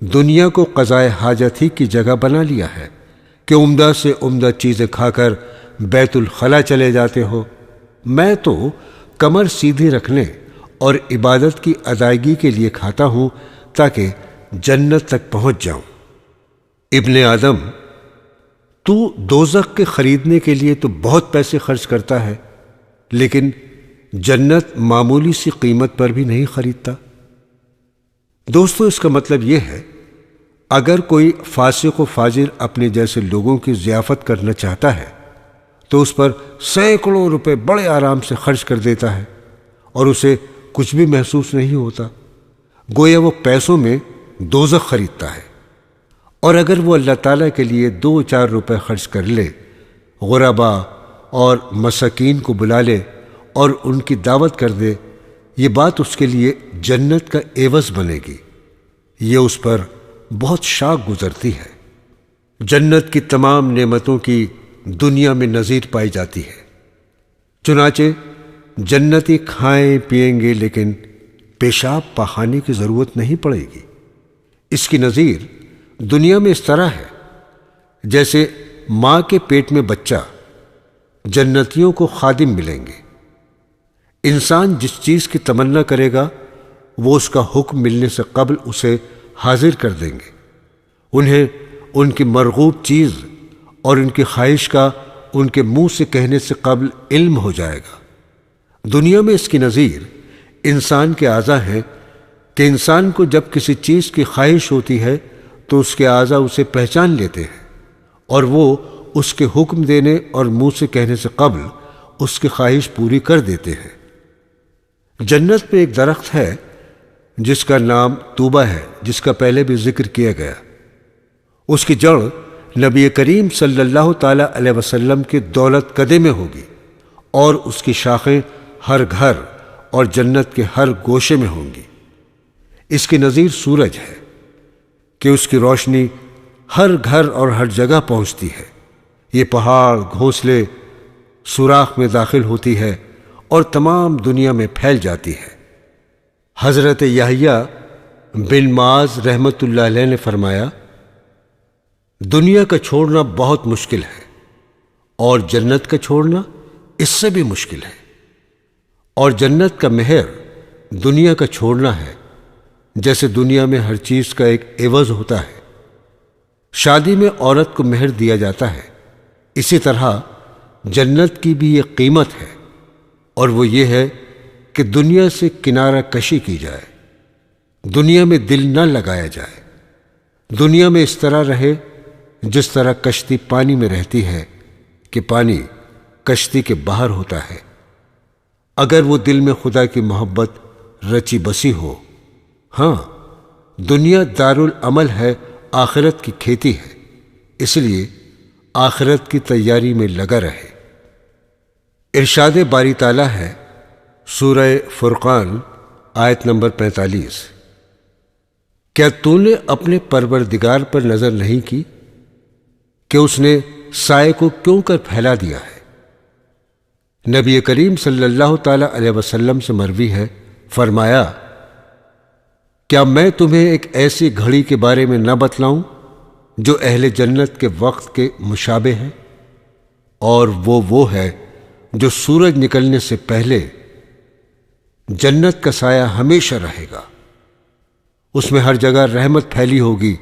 دنیا کو قضائے حاجت ہی کی جگہ بنا لیا ہے کہ عمدہ سے عمدہ چیزیں کھا کر بیت الخلا چلے جاتے ہو۔ میں تو کمر سیدھی رکھنے اور عبادت کی ادائیگی کے لیے کھاتا ہوں تاکہ جنت تک پہنچ جاؤں۔ ابن آدم، تو دوزخ کے خریدنے کے لیے تو بہت پیسے خرچ کرتا ہے، لیکن جنت معمولی سی قیمت پر بھی نہیں خریدتا۔ دوستو، اس کا مطلب یہ ہے، اگر کوئی فاسق و فاجر اپنے جیسے لوگوں کی ضیافت کرنا چاہتا ہے تو اس پر سینکڑوں روپے بڑے آرام سے خرچ کر دیتا ہے اور اسے کچھ بھی محسوس نہیں ہوتا، گویا وہ پیسوں میں دوزخ خریدتا ہے۔ اور اگر وہ اللہ تعالیٰ کے لیے 2-4 روپے خرچ کر لے، غربا اور مساکین کو بلا لے اور ان کی دعوت کر دے، یہ بات اس کے لیے جنت کا عوض بنے گی۔ یہ اس پر بہت شاک گزرتی ہے۔ جنت کی تمام نعمتوں کی دنیا میں نظیر پائی جاتی ہے، چنانچہ جنتی کھائیں پیئیں گے لیکن پیشاب پاخانے کی ضرورت نہیں پڑے گی۔ اس کی نظیر دنیا میں اس طرح ہے جیسے ماں کے پیٹ میں بچہ، جنتیوں کو خادم ملیں گے۔ انسان جس چیز کی تمنا کرے گا وہ اس کا حکم ملنے سے قبل اسے حاضر کر دیں گے۔ انہیں ان کی مرغوب چیز اور ان کی خواہش کا ان کے منہ سے کہنے سے قبل علم ہو جائے گا۔ دنیا میں اس کی نظیر انسان کے اعضاء ہیں کہ انسان کو جب کسی چیز کی خواہش ہوتی ہے تو اس کے اعضاء اسے پہچان لیتے ہیں اور وہ اس کے حکم دینے اور منہ سے کہنے سے قبل اس کی خواہش پوری کر دیتے ہیں۔ جنت میں ایک درخت ہے جس کا نام طوبہ ہے، جس کا پہلے بھی ذکر کیا گیا۔ اس کی جڑ نبی کریم صلی اللہ تعالی علیہ وسلم کے دولت قدے میں ہوگی اور اس کی شاخیں ہر گھر اور جنت کے ہر گوشے میں ہوں گی۔ اس کی نظیر سورج ہے کہ اس کی روشنی ہر گھر اور ہر جگہ پہنچتی ہے۔ یہ پہاڑ گھونسلے سوراخ میں داخل ہوتی ہے اور تمام دنیا میں پھیل جاتی ہے۔ حضرت یحییٰ بن معاذ رحمۃ اللہ علیہ نے فرمایا، دنیا کا چھوڑنا بہت مشکل ہے اور جنت کا چھوڑنا اس سے بھی مشکل ہے، اور جنت کا مہر دنیا کا چھوڑنا ہے جیسے دنیا میں ہر چیز کا ایک عوض ہوتا ہے۔ شادی میں عورت کو مہر دیا جاتا ہے، اسی طرح جنت کی بھی یہ قیمت ہے، اور وہ یہ ہے کہ دنیا سے کنارہ کشی کی جائے، دنیا میں دل نہ لگایا جائے، دنیا میں اس طرح رہے جس طرح کشتی پانی میں رہتی ہے کہ پانی کشتی کے باہر ہوتا ہے۔ اگر وہ دل میں خدا کی محبت رچی بسی ہو، ہاں، دنیا دارالعمل ہے، آخرت کی کھیتی ہے، اس لیے آخرت کی تیاری میں لگا رہے۔ ارشاد باری تعالیٰ ہے، سورہ فرقان آیت نمبر 45، کیا تو نے اپنے پروردگار پر نظر نہیں کی کہ اس نے سائے کو کیوں کر پھیلا دیا ہے؟ نبی کریم صلی اللہ تعالی علیہ وسلم سے مروی ہے، فرمایا، کیا میں تمہیں ایک ایسی گھڑی کے بارے میں نہ بتلاؤں جو اہل جنت کے وقت کے مشابہ ہے؟ اور وہ ہے جو سورج نکلنے سے پہلے جنت کا سایہ ہمیشہ رہے گا۔ اس میں ہر جگہ رحمت پھیلی ہوگی،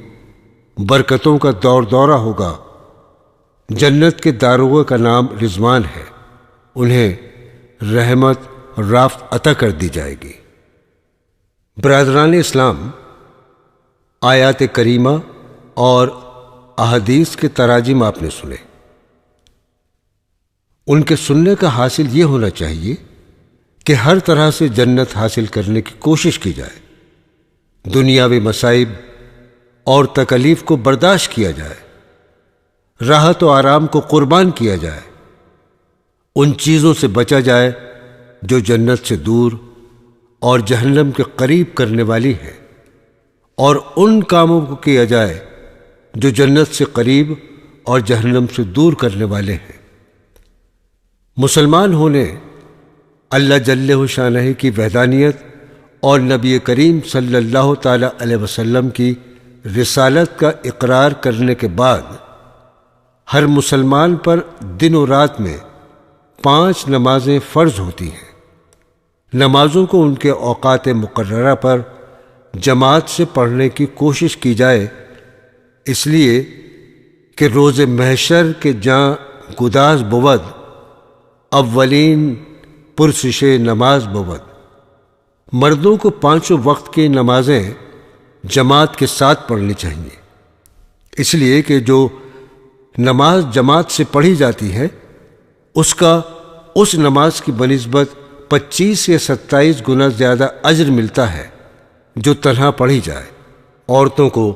برکتوں کا دور دورہ ہوگا۔ جنت کے داروغہ کا نام رضوان ہے، انہیں رحمت اور رافت عطا کر دی جائے گی۔ برادران اسلام، آیات کریمہ اور احادیث کے تراجم آپ نے سنے۔ ان کے سننے کا حاصل یہ ہونا چاہیے کہ ہر طرح سے جنت حاصل کرنے کی کوشش کی جائے، دنیاوی مصائب اور تکلیف کو برداشت کیا جائے، راحت و آرام کو قربان کیا جائے، ان چیزوں سے بچا جائے جو جنت سے دور اور جہنم کے قریب کرنے والی ہیں، اور ان کاموں کو کیا جائے جو جنت سے قریب اور جہنم سے دور کرنے والے ہیں۔ مسلمان ہونے اللہ جل شانہ کی وحدانیت اور نبی کریم صلی اللہ تعالی علیہ وسلم کی رسالت کا اقرار کرنے کے بعد ہر مسلمان پر دن و رات میں 5 نمازیں فرض ہوتی ہیں۔ نمازوں کو ان کے اوقات مقررہ پر جماعت سے پڑھنے کی کوشش کی جائے، اس لیے کہ روز محشر کے جاں گداز بود، اولین پرسش نماز بود۔ مردوں کو 5 وقت کی نمازیں جماعت کے ساتھ پڑھنی چاہیے، اس لیے کہ جو نماز جماعت سے پڑھی جاتی ہے اس کا اس نماز کی بنسبت 25 یا 27 گنا زیادہ اجر ملتا ہے جو تنہا پڑھی جائے۔ عورتوں کو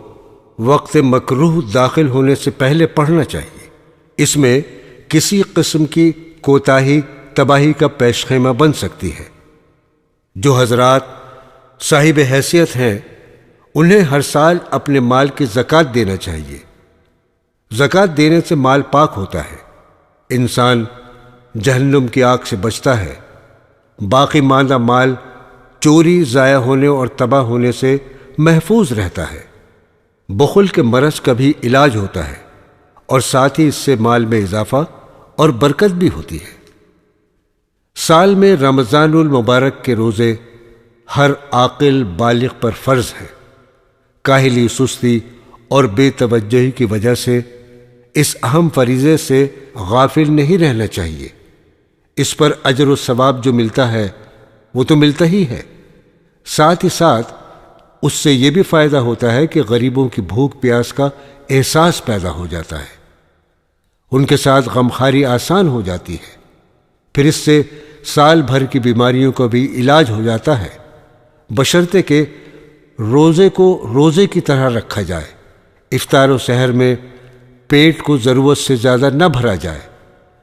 وقت مکروہ داخل ہونے سے پہلے پڑھنا چاہیے، اس میں کسی قسم کی کوتاہی تباہی کا پیش خیمہ بن سکتی ہے۔ جو حضرات صاحب حیثیت ہیں انہیں ہر سال اپنے مال کی زکوٰۃ دینا چاہیے۔ زکوٰۃ دینے سے مال پاک ہوتا ہے، انسان جہنم کی آگ سے بچتا ہے، باقی ماندہ مال چوری، ضائع ہونے اور تباہ ہونے سے محفوظ رہتا ہے۔ بخل کے مرض کا بھی علاج ہوتا ہے اور ساتھ ہی اس سے مال میں اضافہ اور برکت بھی ہوتی ہے۔ سال میں رمضان المبارک کے روزے ہر عاقل بالغ پر فرض ہیں۔ کاہلی، سستی اور بے توجہی کی وجہ سے اس اہم فریضے سے غافل نہیں رہنا چاہیے۔ اس پر اجر و ثواب جو ملتا ہے وہ تو ملتا ہی ہے، ساتھ ہی ساتھ اس سے یہ بھی فائدہ ہوتا ہے کہ غریبوں کی بھوک پیاس کا احساس پیدا ہو جاتا ہے، ان کے ساتھ غمخواری آسان ہو جاتی ہے، پھر اس سے سال بھر کی بیماریوں کا بھی علاج ہو جاتا ہے، بشرطے کہ روزے کو روزے کی طرح رکھا جائے، افطار و سحر میں پیٹ کو ضرورت سے زیادہ نہ بھرا جائے،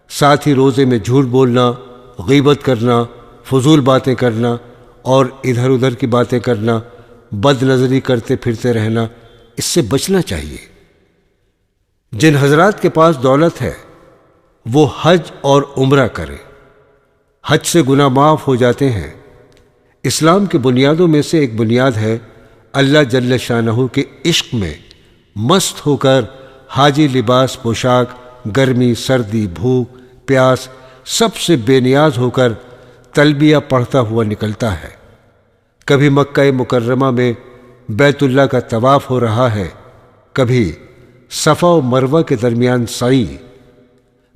ساتھ ہی روزے میں جھوٹ بولنا، غیبت کرنا، فضول باتیں کرنا اور ادھر ادھر کی باتیں کرنا، بد نظری کرتے پھرتے رہنا، اس سے بچنا چاہیے۔ جن حضرات کے پاس دولت ہے وہ حج اور عمرہ کریں، حج سے گناہ معاف ہو جاتے ہیں۔ اسلام کی بنیادوں میں سے ایک بنیاد ہے اللہ جل شانہ کے عشق میں مست ہو کر حاجی لباس پوشاک گرمی، سردی، بھوک، پیاس سب سے بے نیاز ہو کر تلبیہ پڑھتا ہوا نکلتا ہے۔ کبھی مکہ مکرمہ میں بیت اللہ کا طواف ہو رہا ہے، کبھی صفا و مروہ کے درمیان سعی،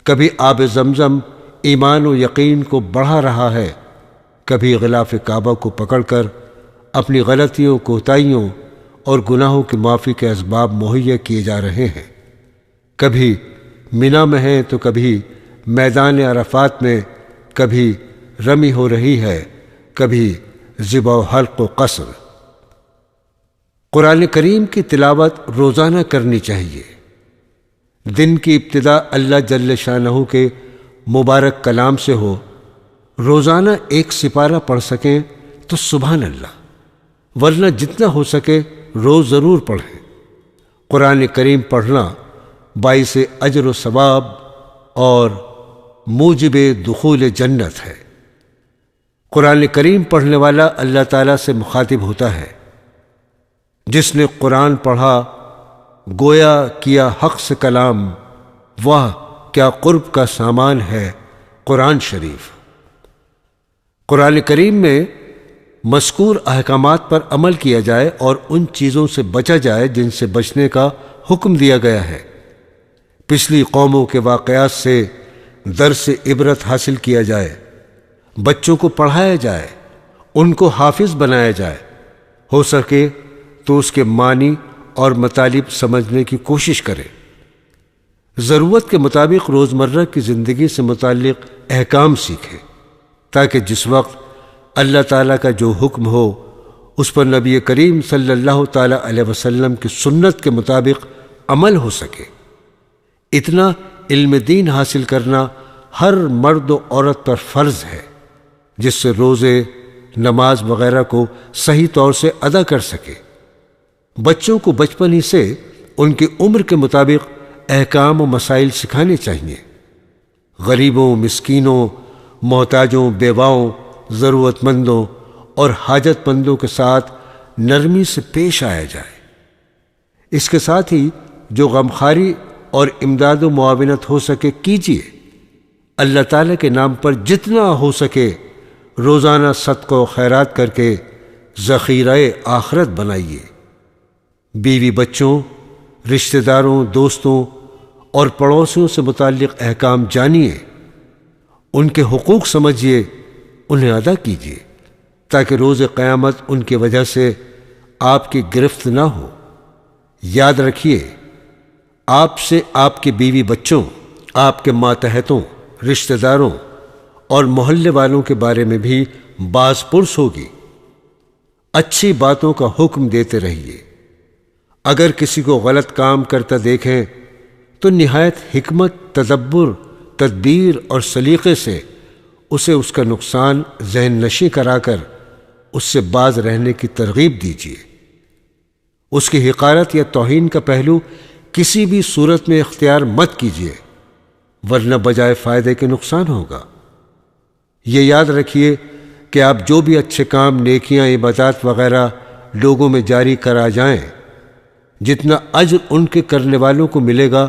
کبھی آب زمزم ایمان و یقین کو بڑھا رہا ہے، کبھی غلاف کعبہ کو پکڑ کر اپنی غلطیوں، کوتاہیوں اور گناہوں کی معافی کے اسباب مہیا کیے جا رہے ہیں، کبھی مینا میں ہیں تو کبھی میدان عرفات میں، کبھی رمی ہو رہی ہے، کبھی ذبح و حلق و قصر۔ قرآن کریم کی تلاوت روزانہ کرنی چاہیے۔ دن کی ابتدا اللہ جل شانہ کے مبارک کلام سے ہو، روزانہ 1 سپارہ پڑھ سکیں تو سبحان اللہ، ورنہ جتنا ہو سکے روز ضرور پڑھیں۔ قرآن کریم پڑھنا باعث اجر و ثواب اور موجب دخول جنت ہے۔ قرآن کریم پڑھنے والا اللہ تعالیٰ سے مخاطب ہوتا ہے۔ جس نے قرآن پڑھا گویا کیا حق سے کلام، واہ کیا قرب کا سامان ہے قرآن شریف۔ قرآن کریم میں مذکور احکامات پر عمل کیا جائے اور ان چیزوں سے بچا جائے جن سے بچنے کا حکم دیا گیا ہے۔ پچھلی قوموں کے واقعات سے درس عبرت حاصل کیا جائے، بچوں کو پڑھایا جائے، ان کو حافظ بنایا جائے، ہو سکے تو اس کے معنی اور مطالب سمجھنے کی کوشش کریں۔ ضرورت کے مطابق روزمرہ کی زندگی سے متعلق احکام سیکھیں تاکہ جس وقت اللہ تعالیٰ کا جو حکم ہو اس پر نبی کریم صلی اللہ تعالیٰ علیہ وسلم کی سنت کے مطابق عمل ہو سکے۔ اتنا علم دین حاصل کرنا ہر مرد و عورت پر فرض ہے جس سے روزے، نماز وغیرہ کو صحیح طور سے ادا کر سکے۔ بچوں کو بچپن ہی سے ان کی عمر کے مطابق احکام و مسائل سکھانے چاہیے۔ غریبوں، مسکینوں، محتاجوں، بیواؤں ضرورت مندوں اور حاجت مندوں کے ساتھ نرمی سے پیش آیا جائے۔ اس کے ساتھ ہی جو غمخواری اور امداد و معاونت ہو سکے کیجیے۔ اللہ تعالیٰ کے نام پر جتنا ہو سکے روزانہ صدقہ و خیرات کر کے ذخیرہ آخرت بنائیے۔ بیوی بچوں، رشتہ داروں، دوستوں اور پڑوسیوں سے متعلق احکام جانیے، ان کے حقوق سمجھیے، انہیں ادا کیجیے تاکہ روز قیامت ان کی وجہ سے آپ کی گرفت نہ ہو۔ یاد رکھیے، آپ سے آپ کے بیوی بچوں، آپ کے ماتحتوں، رشتہ داروں اور محلے والوں کے بارے میں بھی باز پرس ہوگی۔ اچھی باتوں کا حکم دیتے رہیے۔ اگر کسی کو غلط کام کرتا دیکھیں تو نہایت حکمت، تدبر، تدبیر اور سلیقے سے اسے اس کا نقصان ذہن نشیں کرا کر اس سے باز رہنے کی ترغیب دیجیے۔ اس کی حقارت یا توہین کا پہلو کسی بھی صورت میں اختیار مت کیجیے، ورنہ بجائے فائدے کے نقصان ہوگا۔ یہ یاد رکھیے کہ آپ جو بھی اچھے کام، نیکیاں، عبادات وغیرہ لوگوں میں جاری کرا جائیں، جتنا اجر ان کے کرنے والوں کو ملے گا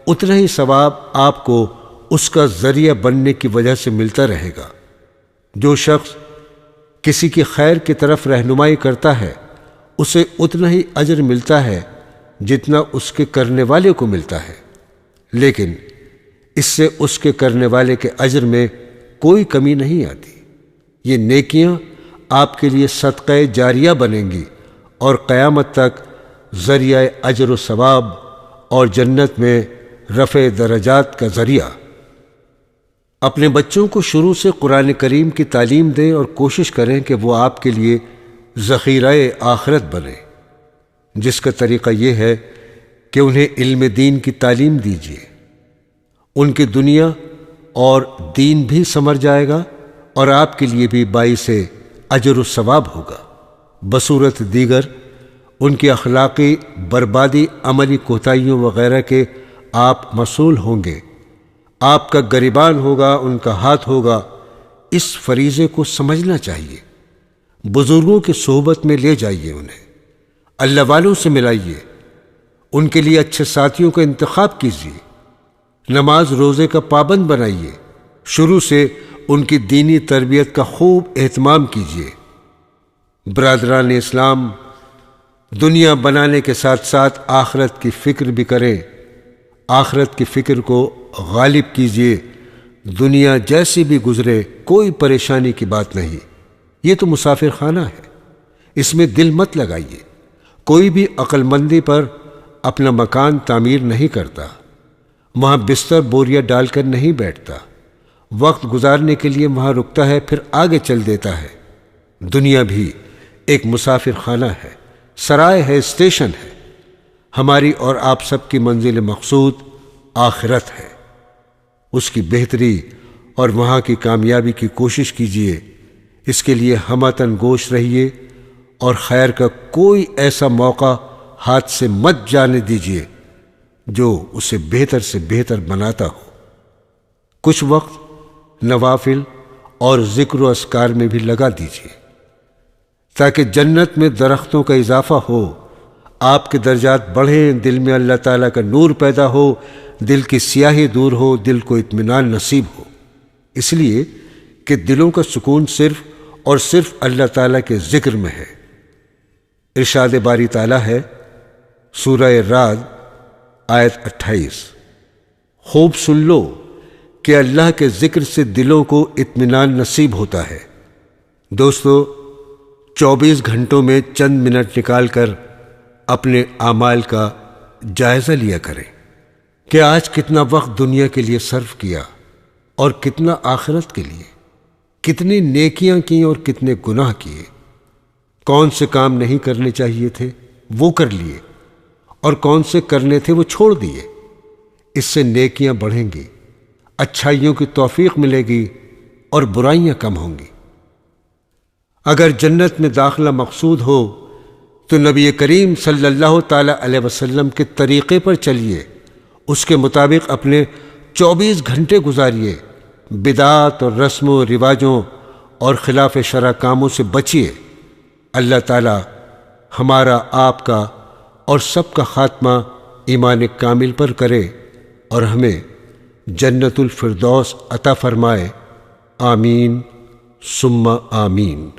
اتنا ہی ثواب آپ کو اس کا ذریعہ بننے کی وجہ سے ملتا رہے گا۔ جو شخص کسی کی خیر کی طرف رہنمائی کرتا ہے اسے اتنا ہی اجر ملتا ہے جتنا اس کے کرنے والے کو ملتا ہے، لیکن اس سے اس کے کرنے والے کے اجر میں کوئی کمی نہیں آتی۔ یہ نیکیاں آپ کے لیے صدقہ جاریہ بنیں گی اور قیامت تک ذریعہ اجر و ثواب اور جنت میں رفع درجات کا ذریعہ۔ اپنے بچوں کو شروع سے قرآن کریم کی تعلیم دیں اور کوشش کریں کہ وہ آپ کے لیے ذخیرہ آخرت بنے، جس کا طریقہ یہ ہے کہ انہیں علم دین کی تعلیم دیجیے۔ ان کی دنیا اور دین بھی سنور جائے گا اور آپ کے لیے بھی باعث اجر و ثواب ہوگا۔ بصورت دیگر ان کی اخلاقی بربادی، عملی کوتاہیوں وغیرہ کے آپ مسئول ہوں گے۔ آپ کا گریبان ہوگا، ان کا ہاتھ ہوگا۔ اس فریضے کو سمجھنا چاہیے۔ بزرگوں کی صحبت میں لے جائیے انہیں، اللہ والوں سے ملائیے، ان کے لیے اچھے ساتھیوں کا انتخاب کیجیے، نماز روزے کا پابند بنائیے، شروع سے ان کی دینی تربیت کا خوب اہتمام کیجیے۔ برادران اسلام، دنیا بنانے کے ساتھ ساتھ آخرت کی فکر بھی کریں۔ آخرت کی فکر کو غالب کیجیے۔ دنیا جیسی بھی گزرے کوئی پریشانی کی بات نہیں، یہ تو مسافر خانہ ہے، اس میں دل مت لگائیے۔ کوئی بھی عقل مندی پر اپنا مکان تعمیر نہیں کرتا، وہاں بستر بوریا ڈال کر نہیں بیٹھتا، وقت گزارنے کے لیے وہاں رکتا ہے پھر آگے چل دیتا ہے۔ دنیا بھی ایک مسافر خانہ ہے، سرائے ہے، اسٹیشن ہے۔ ہماری اور آپ سب کی منزل مقصود آخرت ہے، اس کی بہتری اور وہاں کی کامیابی کی کوشش کیجیے۔ اس کے لیے ہمتاً گوش رہیے اور خیر کا کوئی ایسا موقع ہاتھ سے مت جانے دیجیے جو اسے بہتر سے بہتر بناتا ہو۔ کچھ وقت نوافل اور ذکر و اذکار میں بھی لگا دیجیے تاکہ جنت میں درختوں کا اضافہ ہو، آپ کے درجات بڑھیں، دل میں اللہ تعالیٰ کا نور پیدا ہو، دل کی سیاہی دور ہو، دل کو اطمینان نصیب ہو۔ اس لیے کہ دلوں کا سکون صرف اور صرف اللہ تعالیٰ کے ذکر میں ہے۔ ارشاد باری تعالیٰ ہے، سورہ رعد آیت 28، خوب سن لو کہ اللہ کے ذکر سے دلوں کو اطمینان نصیب ہوتا ہے۔ دوستو، 24 گھنٹوں میں چند منٹ نکال کر اپنے اعمال کا جائزہ لیا کریں کہ آج کتنا وقت دنیا کے لیے صرف کیا اور کتنا آخرت کے لیے، کتنی نیکیاں کی اور کتنے گناہ کیے، کون سے کام نہیں کرنے چاہیے تھے وہ کر لیے اور کون سے کرنے تھے وہ چھوڑ دیے۔ اس سے نیکیاں بڑھیں گی، اچھائیوں کی توفیق ملے گی اور برائیاں کم ہوں گی۔ اگر جنت میں داخلہ مقصود ہو تو نبی کریم صلی اللہ تعالی علیہ وسلم کے طریقے پر چلیے، اس کے مطابق اپنے 24 گھنٹے گزاریے، بدعات اور رسم و رواجوں اور خلاف شرع کاموں سے بچیے۔ اللہ تعالی ہمارا، آپ کا اور سب کا خاتمہ ایمان کامل پر کرے اور ہمیں جنت الفردوس عطا فرمائے۔ آمین ثم آمین۔